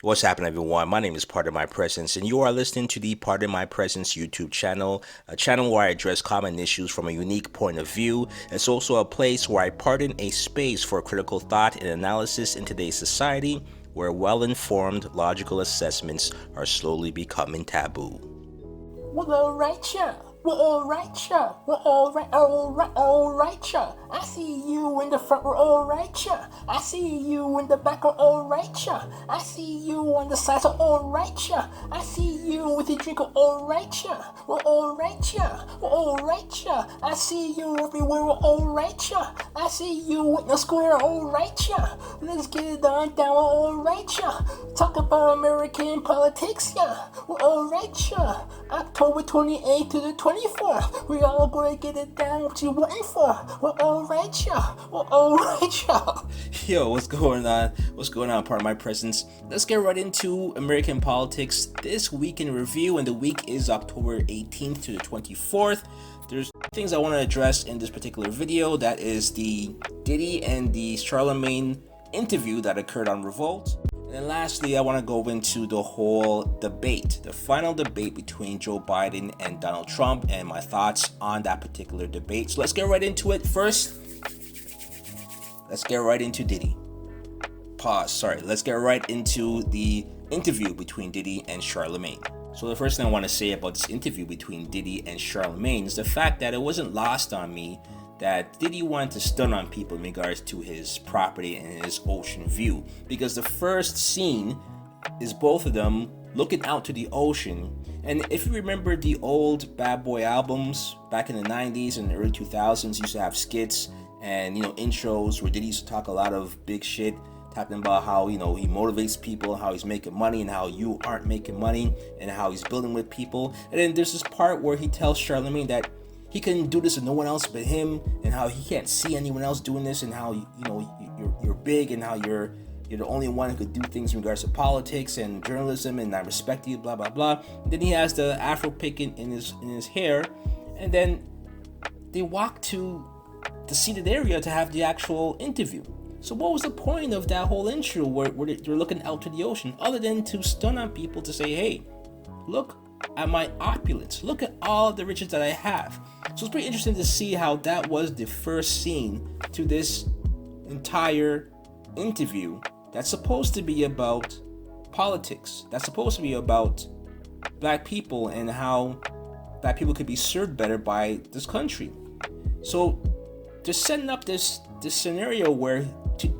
What's happening, everyone? My name is Pardon My Presence, and you are listening to the Pardon My Presence YouTube channel, a channel where I address common issues from a unique point of view. It's also a place where I pardon a space for critical thought and analysis in today's society, where well-informed, logical assessments are slowly becoming taboo. We're alright, yeah. We're alright, yeah. We're alright, yeah. I see you in the front, we're alright, yeah. I see you in the back, we're alright, yeah. I see you on the sides, we're alright, yeah. I see you with your drink, we're alright, yeah. We're alright, yeah. We're alright, yeah. I see you everywhere, we're alright, yeah. I see you in the square, alright, yeah. Let's get it on down, we're alright, yeah. Talk about American politics, yeah. We're alright, yeah. October 28th to the 24th. We all gonna get it down. What you waiting for? We're alright, y'all. We're alright, y'all. Yo, what's going on? What's going on, Pardon My Presence? Let's get right into American politics this week in review, and the week is October 18th to the 24th. There's things I want to address in this particular video. That is the Diddy and the Charlemagne interview that occurred on Revolt. And then lastly, I want to go into the whole debate, the final debate between Joe Biden and Donald Trump, and my thoughts on that particular debate. So let's get right into it. First, let's get right into Diddy. Let's get right into the interview between Diddy and Charlemagne. So the first thing I want to say about this interview between Diddy and Charlemagne is the fact that it wasn't lost on me that Diddy wanted to stun on people in regards to his property and his ocean view. Because the first scene is both of them looking out to the ocean. And if you remember the old Bad Boy albums back in the 90s and the early 2000s, used to have skits and, intros where Diddy used to talk a lot of big shit, talking about how, he motivates people, how he's making money and how you aren't making money and how he's building with people. And then there's this part where he tells Charlemagne that he couldn't do this with no one else but him, and how he can't see anyone else doing this, and how you're big, and how you're the only one who could do things in regards to politics and journalism, and I respect you, blah blah blah. And then he has the afro pick in his hair, and then they walk to the seated area to have the actual interview. So what was the point of that whole intro where they're looking out to the ocean, other than to stun on people to say, hey, look at my opulence, look at all the riches that I have. So it's pretty interesting to see how that was the first scene to this entire interview that's supposed to be about politics, that's supposed to be about black people and how black people could be served better by this country. So they're setting up this scenario where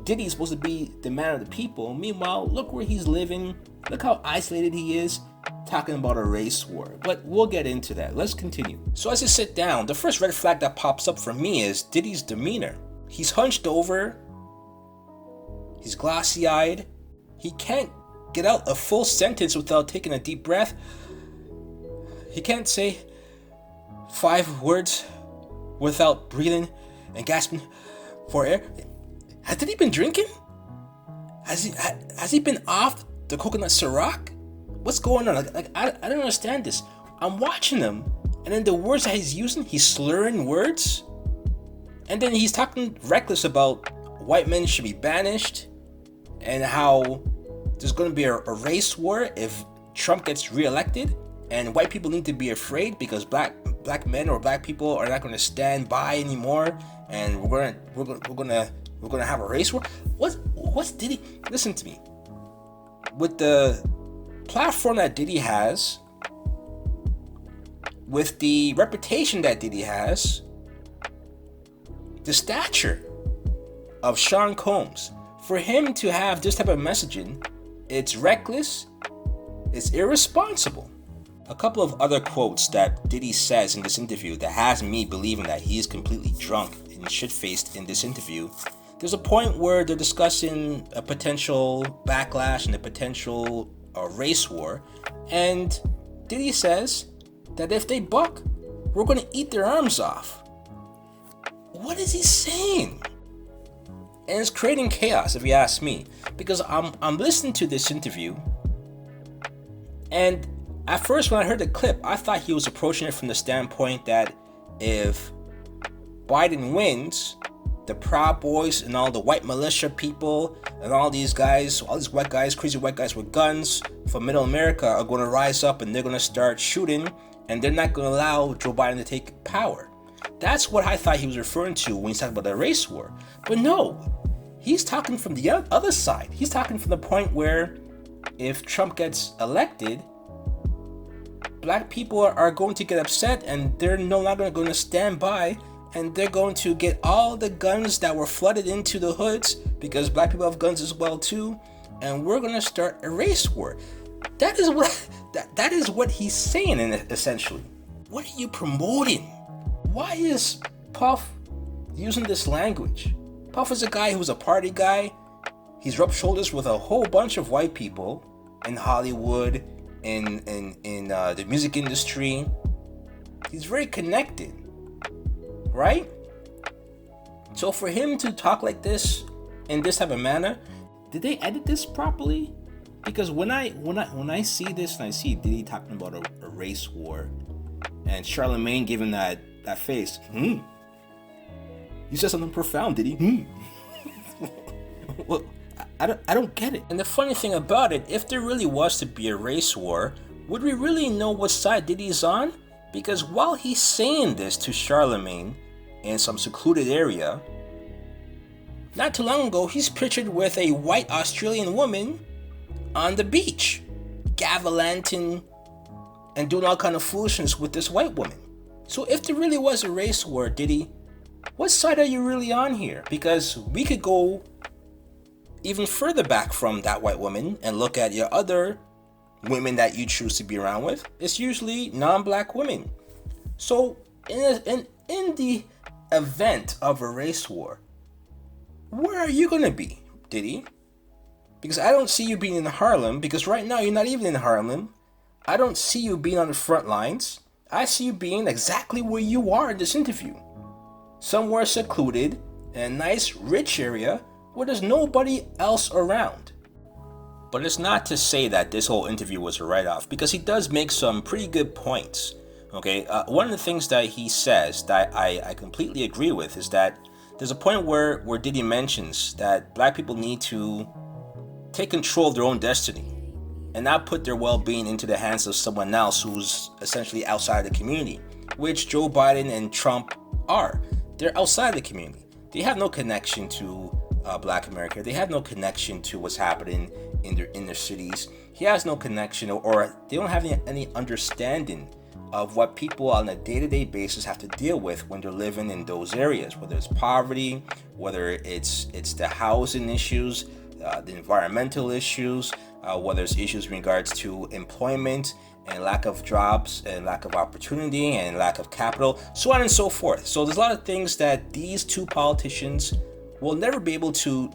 Diddy's supposed to be the man of the people. Meanwhile, look where he's living, look how isolated he is, talking about a race war. But we'll get into that. Let's continue. So as I sit down, the first red flag that pops up for me is Diddy's demeanor. He's hunched over, he's glossy-eyed, he can't get out a full sentence without taking a deep breath. He can't say 5 words without breathing and gasping for air. Has Diddy been drinking? Has he been off the coconut Ciroc? What's going on? I don't understand this. I'm watching him, and then the words that he's using, he's slurring words, and then he's talking reckless about white men should be banished, and how there's going to be a race war if Trump gets reelected, and white people need to be afraid because black men or black people are not going to stand by anymore, and we're gonna have a race war. What's Diddy? Listen to me. With the platform that Diddy has, with the reputation that Diddy has, the stature of Sean Combs, for him to have this type of messaging, it's reckless, it's irresponsible. A couple of other quotes that Diddy says in this interview that has me believing that he is completely drunk and shit-faced in this interview. There's a point where they're discussing a potential backlash and a potential race war, and Diddy says that if they buck, we're going to eat their arms off. What is he saying? And it's creating chaos, if you ask me, because I'm listening to this interview, and at first when I heard the clip, I thought he was approaching it from the standpoint that if Biden wins, the Proud Boys and all the white militia people and all these guys, all these white guys, crazy white guys with guns from middle America are going to rise up and they're going to start shooting, and they're not going to allow Joe Biden to take power. That's what I thought he was referring to when he's talking about the race war. But no, he's talking from the other side. He's talking from the point where if Trump gets elected, black people are going to get upset, and they're no longer going to stand by, and they're going to get all the guns that were flooded into the hoods, because black people have guns as well too, and we're going to start a race war. That is what he's saying, essentially. What are you promoting? Why is Puff using this language? Puff is a guy who's a party guy. He's rubbed shoulders with a whole bunch of white people in Hollywood, in the music industry. He's very connected, right? So for him to talk like this in this type of manner, did they edit this properly? Because when I see this and I see Diddy talking about a race war, and Charlemagne giving that face, you said something profound, Diddy. Well, I don't get it. And the funny thing about it, if there really was to be a race war, would we really know what side Diddy's on? Because while he's saying this to Charlemagne in some secluded area, not too long ago, he's pictured with a white Australian woman on the beach, gallivanting and doing all kind of foolishness with this white woman. So if there really was a race war, Diddy, what side are you really on here? Because we could go even further back from that white woman and look at your other women that you choose to be around with. It's usually non-black women. So in the event of a race war, where are you going to be, Diddy? Because I don't see you being in Harlem, because right now you're not even in Harlem. I don't see you being on the front lines. I see you being exactly where you are in this interview. Somewhere secluded, in a nice, rich area where there's nobody else around. But it's not to say that this whole interview was a write-off, because he does make some pretty good points. Okay, one of the things that he says that I completely agree with is that there's a point where Diddy mentions that black people need to take control of their own destiny and not put their well-being into the hands of someone else who's essentially outside the community, which Joe Biden and Trump are. They're outside the community. They have no connection to Black America. They have no connection to what's happening in their cities. He has no connection, or they don't have any understanding of what people on a day-to-day basis have to deal with when they're living in those areas, whether it's poverty, whether it's the housing issues, the environmental issues, whether it's issues in regards to employment and lack of jobs and lack of opportunity and lack of capital, so on and so forth. So there's a lot of things that these two politicians will never be able to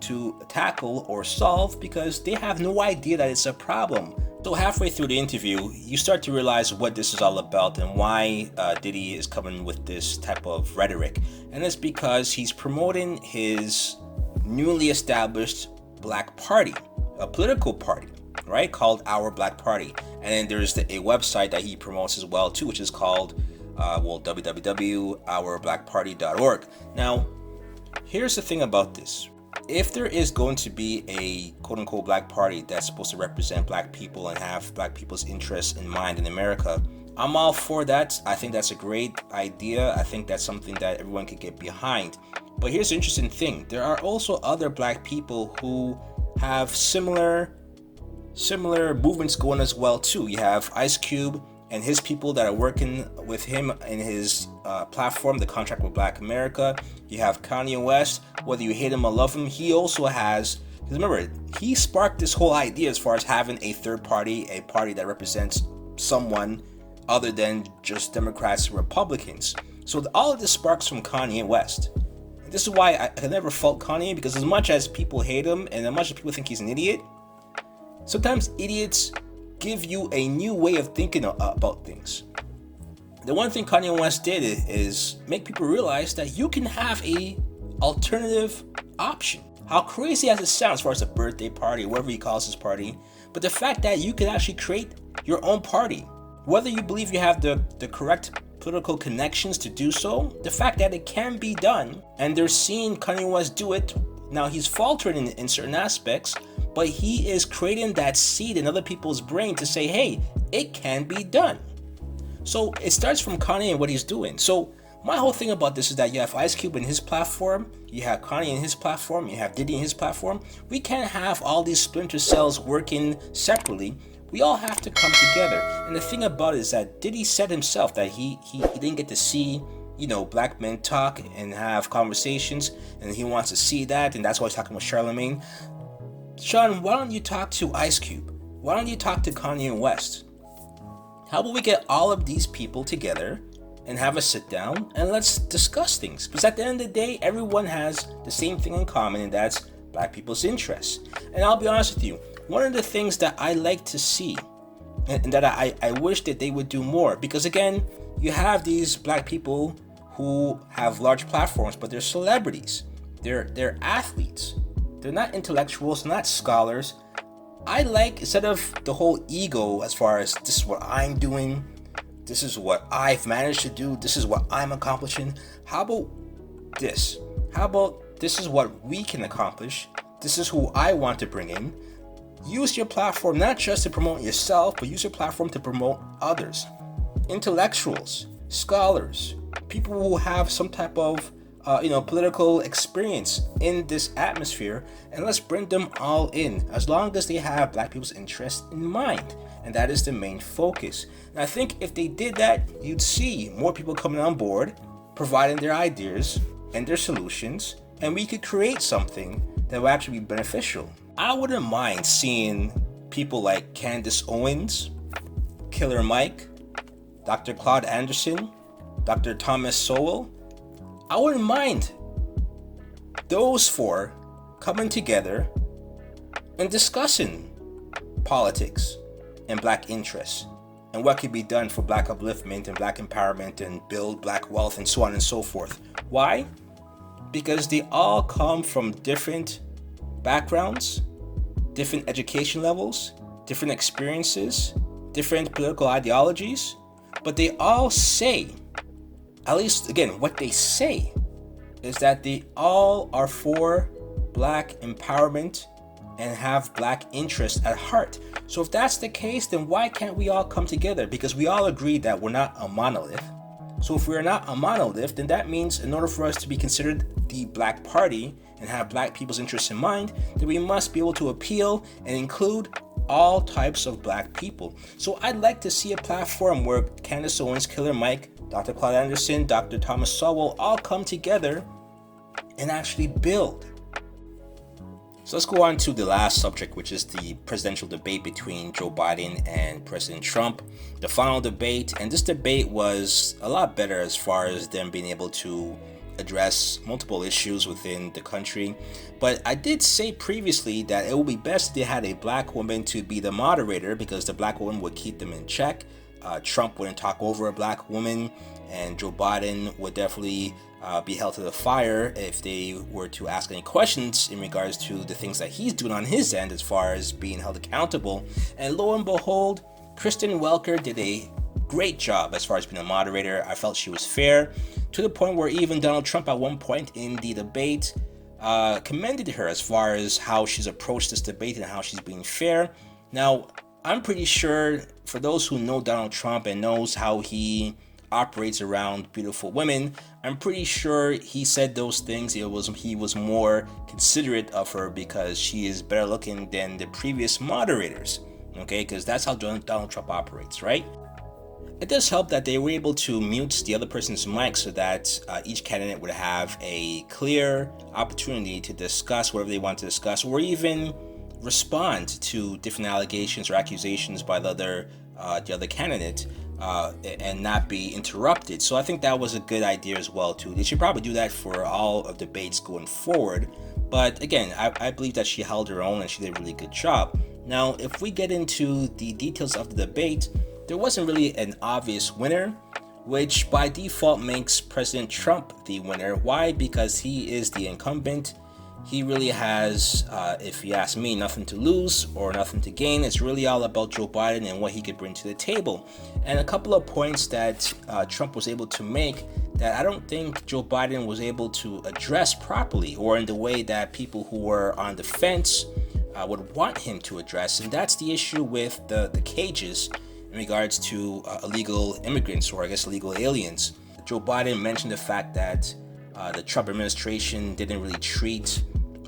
tackle or solve because they have no idea that it's a problem. So halfway through the interview, you start to realize what this is all about and why Diddy is coming with this type of rhetoric. And it's because he's promoting his newly established Black Party, a political party, right, called Our Black Party. And then there's a website that he promotes as well too, which is called www.ourblackparty.org. Now, here's the thing about this. If there is going to be a quote-unquote black party that's supposed to represent black people and have black people's interests in mind in America, I'm all for that. I think that's a great idea. I think that's something that everyone could get behind. But here's the interesting thing. There are also other black people who have similar movements going as well too. You have Ice Cube and his people that are working with him in his platform, the Contract with Black America. You have Kanye West, whether you hate him or love him, he also has, because remember, he sparked this whole idea as far as having a third party, a party that represents someone other than just Democrats and Republicans. So all of this sparks from Kanye West. And this is why I never fault Kanye, because as much as people hate him and as much as people think he's an idiot, sometimes idiots give you a new way of thinking about things. The one thing Kanye West did is make people realize that you can have a alternative option. How crazy as it sounds as far as a birthday party, whatever he calls his party, but the fact that you can actually create your own party, whether you believe you have the correct political connections to do so, the fact that it can be done, and they're seeing Kanye West do it. Now he's faltering in certain aspects, but he is creating that seed in other people's brain to say, hey, it can be done. So it starts from Kanye and what he's doing. So my whole thing about this is that you have Ice Cube in his platform, you have Kanye in his platform, you have Diddy in his platform. We can't have all these splinter cells working separately. We all have to come together. And the thing about it is that Diddy said himself that he didn't get to see, black men talk and have conversations, and he wants to see that, and that's why he's talking with Charlemagne. Sean, why don't you talk to Ice Cube? Why don't you talk to Kanye West? How about we get all of these people together and have a sit down and let's discuss things? Because at the end of the day, everyone has the same thing in common, and that's black people's interests. And I'll be honest with you, one of the things that I like to see and that I wish that they would do more, because again, you have these black people who have large platforms, but they're celebrities. They're athletes. They're not intellectuals, not scholars. I like, instead of the whole ego as far as this is what I'm doing, this is what I've managed to do, this is what I'm accomplishing. How about this? How about this is what we can accomplish? This is who I want to bring in. Use your platform not just to promote yourself, but use your platform to promote others. Intellectuals, scholars, people who have some type of political experience in this atmosphere, and let's bring them all in, as long as they have black people's interest in mind, and that is the main focus. And I think if they did that, you'd see more people coming on board, providing their ideas and their solutions, and we could create something that will actually be beneficial. I wouldn't mind seeing people like Candace Owens, Killer Mike, Dr. Claude Anderson, Dr. Thomas Sowell. I wouldn't mind those four coming together and discussing politics and black interests and what could be done for black upliftment and black empowerment and build black wealth and so on and so forth. Why? Because they all come from different backgrounds, different education levels, different experiences, different political ideologies, but they all say, at least again, what they say is that they all are for black empowerment and have black interests at heart. So if that's the case, then why can't we all come together? Because we all agree that we're not a monolith. So if we're not a monolith, then that means in order for us to be considered the black party and have black people's interests in mind, then we must be able to appeal and include all types of black people. So I'd like to see a platform where Candace Owens, Killer Mike, Dr. Claude Anderson, Dr. Thomas Sowell all come together and actually build. So let's go on to the last subject, which is the presidential debate between Joe Biden and President Trump. The final debate, and this debate was a lot better as far as them being able to address multiple issues within the country. But I did say previously that it would be best if they had a black woman to be the moderator, because the black woman would keep them in check. Trump wouldn't talk over a black woman, and Joe Biden would definitely be held to the fire if they were to ask any questions in regards to the things that he's doing on his end as far as being held accountable. And lo and behold, Kristen Welker did a great job as far as being a moderator. I felt she was fair, to the point where even Donald Trump at one point in the debate commended her as far as how she's approached this debate and how she's being fair. Now, I'm pretty sure, for those who know Donald Trump and knows how he operates around beautiful women, I'm pretty sure he said those things. He was more considerate of her because she is better looking than the previous moderators. Okay, because that's how Donald Trump operates, right? It does help that they were able to mute the other person's mic so that each candidate would have a clear opportunity to discuss whatever they want to discuss, or even respond to different allegations or accusations by the other candidate, and not be interrupted. So I think that was a good idea as well too. They should probably do that for all of debates going forward. But again, I believe that she held her own and she did a really good job. Now, if we get into the details of the debate, there wasn't really an obvious winner, which by default makes President Trump the winner. Why? Because he is the incumbent. he really has, if you ask me, nothing to lose or nothing to gain. It's really all about Joe Biden and what he could bring to the table. And a couple of points that Trump was able to make that I don't think Joe Biden was able to address properly, or in the way that people who were on the fence would want him to address. And that's the issue with the cages in regards to illegal immigrants, or I guess illegal aliens. Joe Biden mentioned the fact that the Trump administration didn't really treat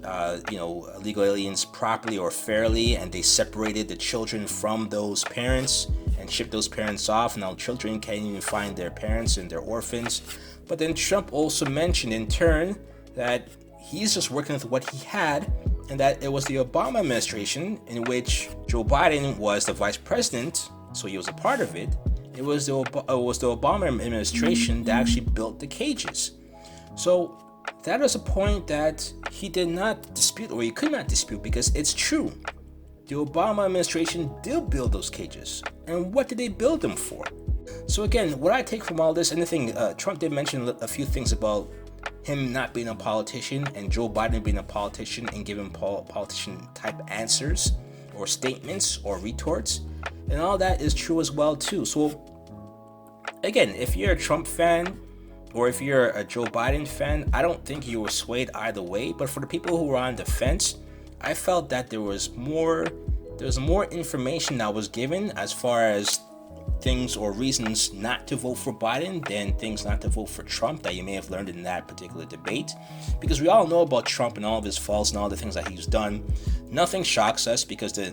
illegal aliens properly or fairly, and they separated the children from those parents and shipped those parents off. Now children can't even find their parents and they're orphans. But then Trump also mentioned in turn that he's just working with what he had, and that it was the Obama administration, in which Joe Biden was the vice president, so he was a part of it. It was the Obama administration that actually built the cages. So that is a point that he did not dispute, or he could not dispute, because it's true. The Obama administration did build those cages. And what did they build them for? So again, what I take from all this, anything, Trump did mention a few things about him not being a politician and Joe Biden being a politician and giving politician type answers or statements or retorts. And all that is true as well too. So again, if you're a Trump fan or if you're a Joe Biden fan, I don't think you were swayed either way. But for the people who were on the fence, I felt that there was more information that was given as far as things or reasons not to vote for Biden than things not to vote for Trump that you may have learned in that particular debate. Because we all know about Trump and all of his faults and all the things that he's done. Nothing shocks us, because the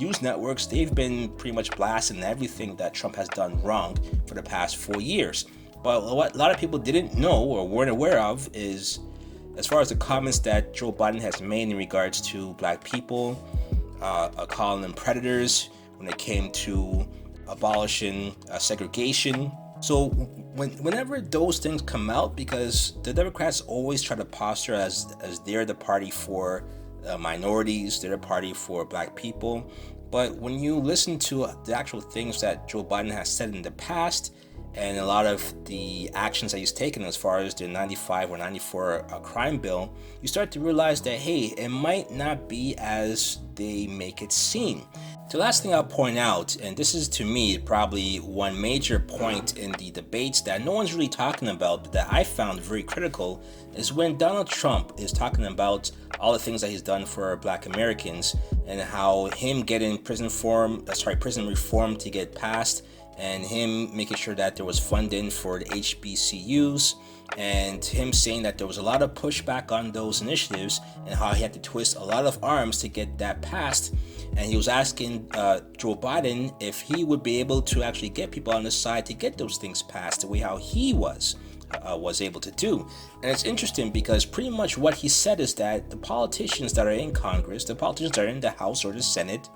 news networks, they've been pretty much blasting everything that Trump has done wrong for the past 4 years. But what a lot of people didn't know or weren't aware of is, as far as the comments that Joe Biden has made in regards to black people, calling them predators when it came to abolishing segregation. So whenever those things come out, because the Democrats always try to posture as they're the party for minorities, they're the party for black people. But when you listen to the actual things that Joe Biden has said in the past, and a lot of the actions that he's taken as far as the 95 or 94 crime bill, you start to realize that, hey, it might not be as they make it seem. The last thing I'll point out, and this is to me probably one major point in the debates that no one's really talking about, but that I found very critical, is when Donald Trump is talking about all the things that he's done for Black Americans and how him getting prison reform to get passed, and him making sure that there was funding for the HBCUs, and him saying that there was a lot of pushback on those initiatives and how he had to twist a lot of arms to get that passed. And he was asking Joe Biden if he would be able to actually get people on his side to get those things passed the way how he was able to do. And it's interesting because pretty much what he said is that the politicians that are in Congress, the politicians that are in the House or the Senate,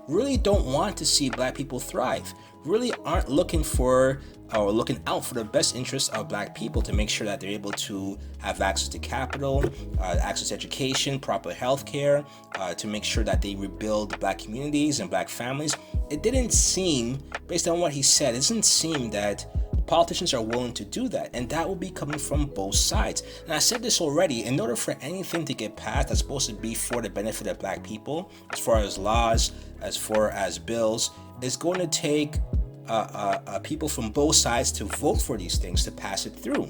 really don't want to see black people thrive, really aren't looking for or looking out for the best interests of black people to make sure that they're able to have access to capital, access to education, proper health care, to make sure that they rebuild black communities and black families. It didn't seem, based on what he said, it doesn't seem that politicians are willing to do that, and that will be coming from both sides. And I said this already, in order for anything to get passed that's supposed to be for the benefit of black people, as far as laws, as far as bills, it's going to take people from both sides to vote for these things to pass it through.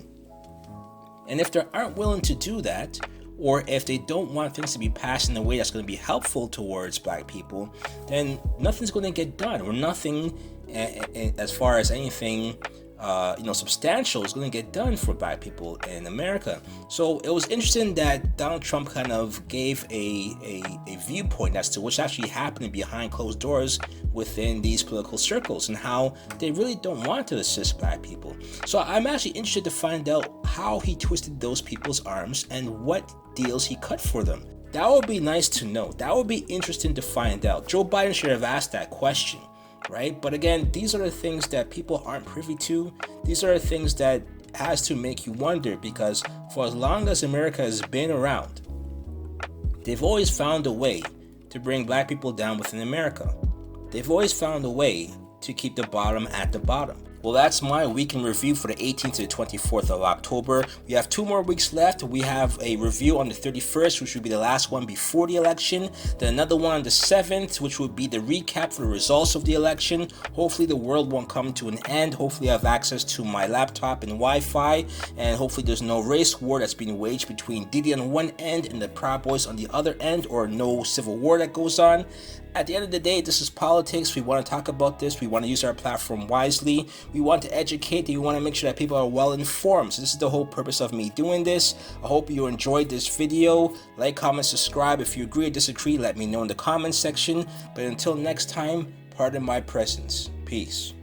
And if they aren't willing to do that, or if they don't want things to be passed in a way that's going to be helpful towards black people, then nothing's going to get done, or nothing as far as anything substantial is going to get done for black people in America. So it was interesting that Donald Trump kind of gave a viewpoint as to what's actually happening behind closed doors within these political circles and how they really don't want to assist black people. So I'm actually interested to find out how he twisted those people's arms and what deals he cut for them. That would be nice to know. That would be interesting to find out. Joe Biden should have asked that question, right? But again, these are the things that people aren't privy to. These are the things that has to make you wonder, because for as long as America has been around, they've always found a way to bring black people down within America. They've always found a way to keep the bottom at the bottom. Well, that's my week in review for the 18th to the 24th of October. We have 2 more weeks left. We have a review on the 31st, which will be the last one before the election. Then another one on the 7th, which will be the recap for the results of the election. Hopefully the world won't come to an end. Hopefully I have access to my laptop and Wi-Fi. And hopefully there's no race war that's being waged between Diddy on one end and the Proud Boys on the other end, or no civil war that goes on. At the end of the day, this is politics. We want to talk about this. We want to use our platform wisely. We want to educate. We want to make sure that people are well informed. So this is the whole purpose of me doing this. I hope you enjoyed this video. Like, comment, subscribe. If you agree or disagree, let me know in the comment section. But until next time, pardon my presence. Peace.